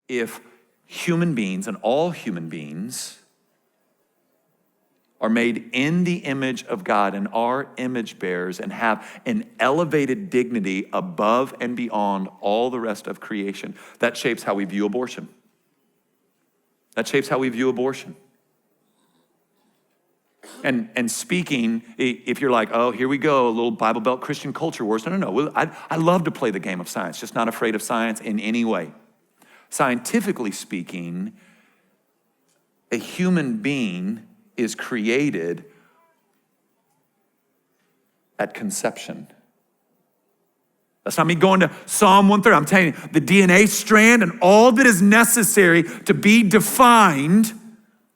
if human beings and all human beings are made in the image of God and are image bearers and have an elevated dignity above and beyond all the rest of creation, that shapes how we view abortion. That shapes how we view abortion. And speaking, if you're like, oh, here we go, a little Bible Belt Christian culture wars. No. I love to play the game of science, just not afraid of science in any way. Scientifically speaking, a human being is created at conception. That's not me going to Psalm 130. I'm telling you, the DNA strand and all that is necessary to be defined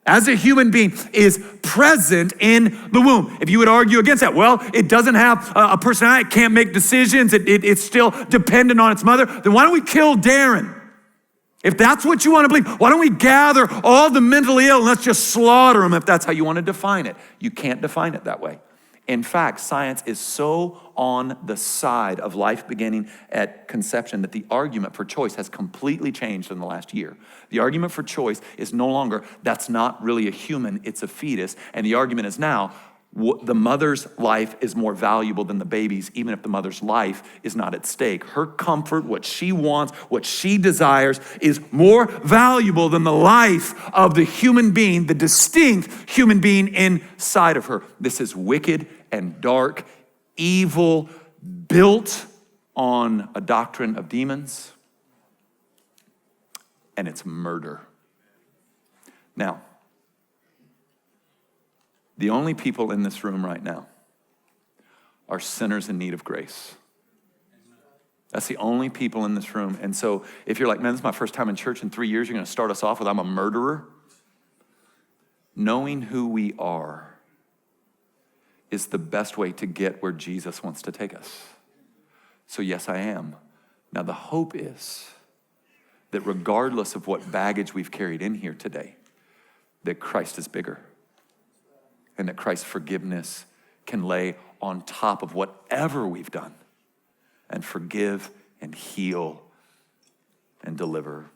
as a human being is present in the womb. If you would argue against that, well, it doesn't have a personality, it can't make decisions, it's still dependent on its mother, then why don't we kill Darren? If that's what you want to believe, why don't we gather all the mentally ill and let's just slaughter them if that's how you want to define it? You can't define it that way. In fact, science is so on the side of life beginning at conception that the argument for choice has completely changed in the last year. The argument for choice is no longer, that's not really a human, it's a fetus. And the argument is now, the mother's life is more valuable than the baby's, even if the mother's life is not at stake. Her comfort, what she wants, what she desires is more valuable than the life of the human being, the distinct human being inside of her. This is wicked and dark, evil, built on a doctrine of demons, and it's murder. Now, the only people in this room right now are sinners in need of grace. That's the only people in this room. And so if you're like, man, this is my first time in church in 3 years, you're going to start us off with, I'm a murderer. Knowing who we are is the best way to get where Jesus wants to take us. So yes, I am. Now the hope is that regardless of what baggage we've carried in here today, that Christ is bigger. And that Christ's forgiveness can lay on top of whatever we've done and forgive and heal and deliver